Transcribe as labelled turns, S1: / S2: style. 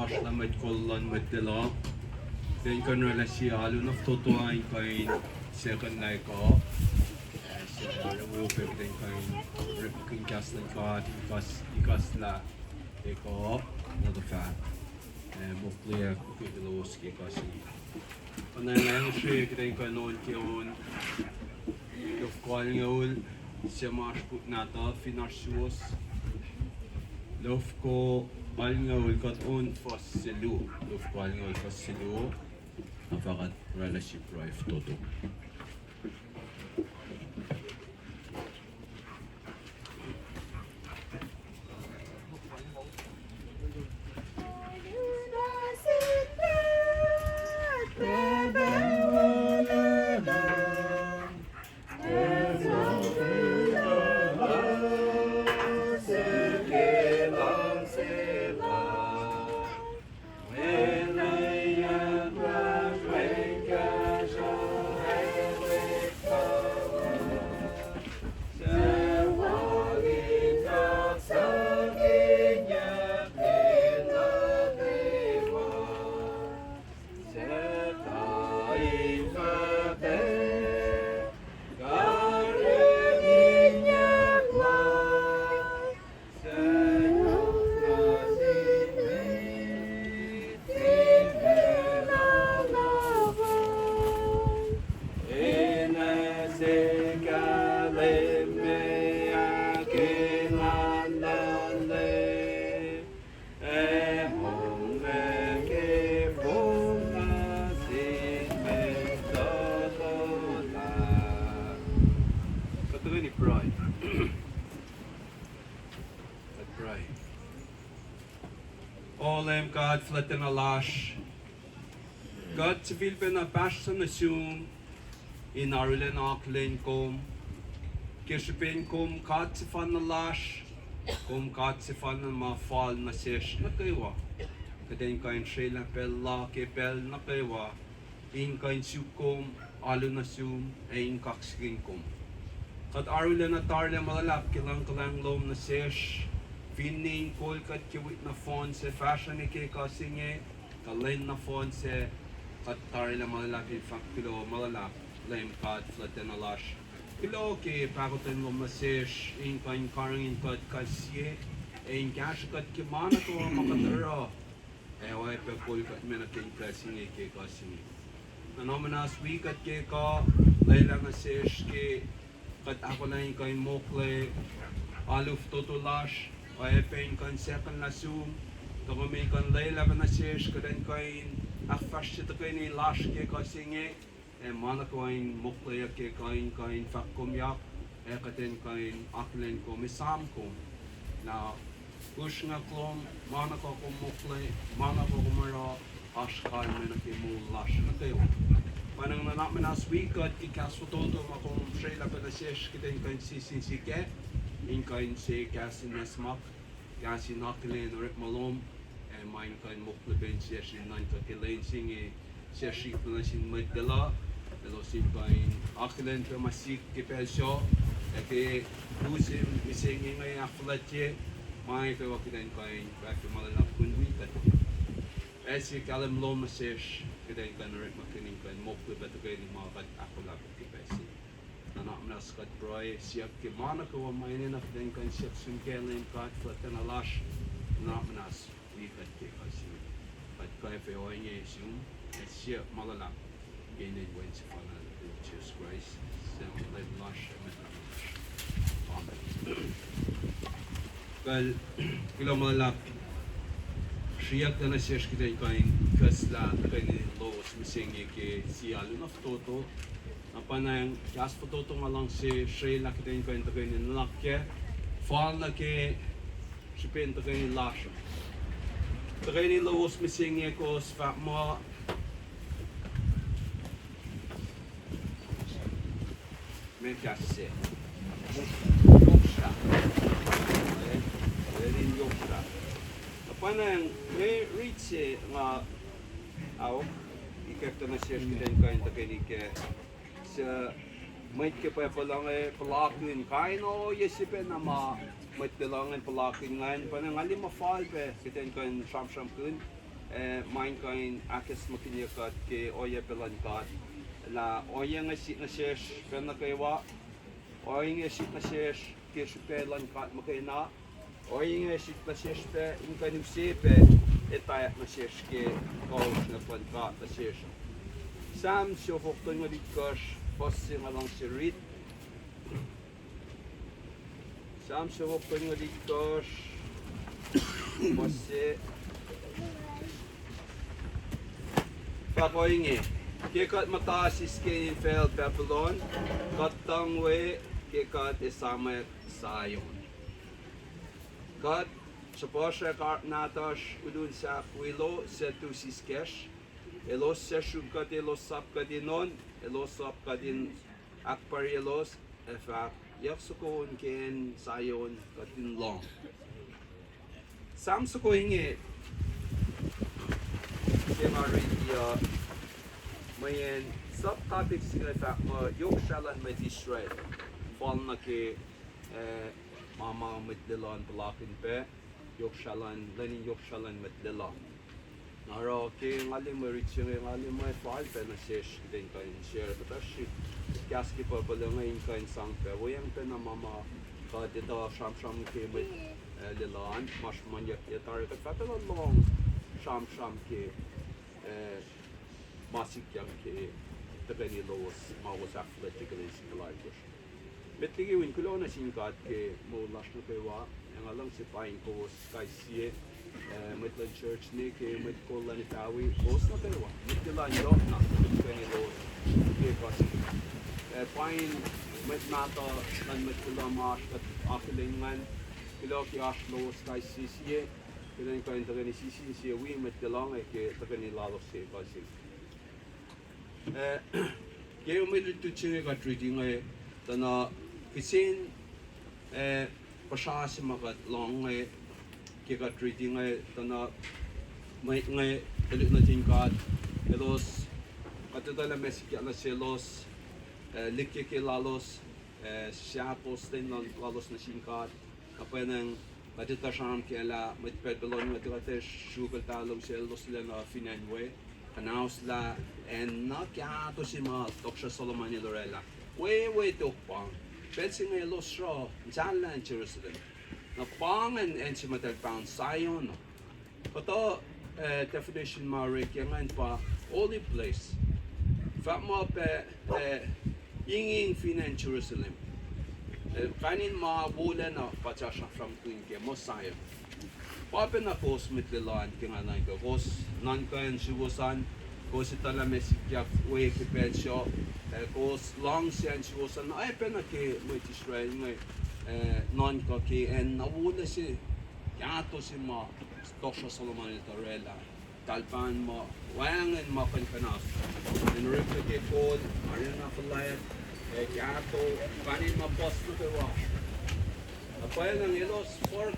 S1: asla met kollan met de la. Den kan relatie alun of toto ay kain second like ko. As we hope den kain replikin kaslan ka ikas la eko mo the fat. Moklia kukiloski kasi. Panayang siya den kan non kion. Of calling all se mas put nata financios. Love ko calling all got on fossilu. Love calling all fossilu. Afakat relationship drive toto. Olem God fletten a lash. God te vil ben a bashan a soon in Arlen Auckland kom. Kishipen kom God te fan a lash. Kom God te fan a ma fall na sesh na kaiwa. Kaden kain shela pel la ke pel na kaiwa. In kain sukom alu na sum ein kakskin kom. Kat Arlen na tarle malalap kilang lom na sesh. Vinning kol kat kiwit na phone se fashion ke kasinge kalen na phone se kat tari la malalapin fakilo malalap lem kat flatten a lash kilo ke pagoten lo masesh in kain karangin kat kasye in cash kat ki mana ko makatara wai pe kol kat mena kin kasinge ke kasinge nanomenas we kat ke ka layla masesh ke kat ako na in kain mokle aluf toto lash ay pain kan second na zoom to may kan layla na sesh kaden kain afasht to kain lash ke kasinge e mana kain mokle ke kain fakom yak e kaden kain aklen ko misam ko na push nga klom mana ko mokle mana ko mara ashkal men ke mo lash na kayo panang na menas week at ki kaspo todo makom shela pa na sesh kaden kain sisin sike in kain se gasin na smak gasin naklen rip malom e mine kain mokle ben session nine ka kilen sing e session na sin medela elo sin kain aklen to masik ke pesho e ke usim ising ngay aflatje mai ke wakiden kain back to malalap kun week e si kalem lom sesh kaden kan rip makining kain mokle bet kain ma kat akulap ke pesi anak menaskat broy siap ke mana ko mainin af den kan siap sun kelen kat flatten a lash anak menas we kat ke kasi but kai fe oye sum siap malala gene went for Jesus Christ so let lash amen kal kilo malala siap na siya kita kain kasla kain los missing ke si alu na toto apa na yang jas foto to ngalang si Sri Lakden ko into kain nalakye fall na ke sipen to kain lash to kain los missing ko spa mo me kasse Yoksra Yoksra apa na yang me reach nga aw ikakta na siya kita kain to kain ke might ke pa lang palakin kain o yesipen na ma might lang palakin ngayon pa nang ali ma fall pe kiten kan sham kun Main kain akes makinikat ke oya pelankat la oya ngasi nasesh pena kaiwa oya ngasi nasesh ke supelankat makina oya ngasi nasesh pe inkan sepe etayak nasesh ke kaus na pelankat nasesh sam sofok tengalikas posse malang serit sam sofok tengalikas posse Pakoinge, kekat mataas iskenin fel Babylon, katang we kekat isama sayon. Kat saposha kart natas udun sa kwilo setu siskesh, elos sesug kat elos sap kadinon, elos sap kadin akpar elos, efak yaksukon ken sayon katin long. Sam sukoinge, Kemaria, mayan subtopics sila fact mo Yoksra may Israel. Fall na ke mama mitdilan palakin pe Yoksra lanin Yoksra mitdilan. Naro ke ngali mo reaching ngali mo file pe na sesh din kain share patashi kaski pa pala ngayon kain sang pe wayang pe na mama ka dito sham ke mit lilan mas manyak yatar ka patala long sham ke masik yang ke terkini los mawas athletic is kalaikush. Betigi win kulona singkat ke mo lashno pewa yang alang si pain ko sky Midland Church ni ke mit kolan itawi os na pewa mitlan yo na terkini los ke pasik. Pain mit nata lan mit kulamash kat akilingan kilo ki ashlo sky Kailan ko yung tagani sisi wi met lang ke tagani lalo se kasi. Kaya umili tu chinge ka treating ay tana kisin pasasi makat long ay kaya ka treating ay tana may ngay talit na tingkat elos katutala mesiki ala selos likye ke lalos siapos din lalos na singkat kapay ng Matita sham kela mit pedalon matita sugar talong selos la na finanwe kanaus la en na kya to si ma Yoksra Solomon Lorella we to pang pensing ay Yoksra Jalan Jerusalem na pang en si matal pound Zion kato definition mare kyangan pa holy place fa mo pe yinging finan Jerusalem kanin mga bulan na patsasya from tuwing ke Mosiah. Papen na kos mitlilan kinganay ko kos nankayan siwusan kos itala mesikyak uwe kipensyo kos long siyan siwusan ay pena ke mit Israel ngay non ka ke en nawula si yato si ma Yoksra Solomon Lorella talpan mo wayangan mapan kanas en ripta ke kod arena palayat Yato, kanin mapos na pewa. Apay ng ilos, 4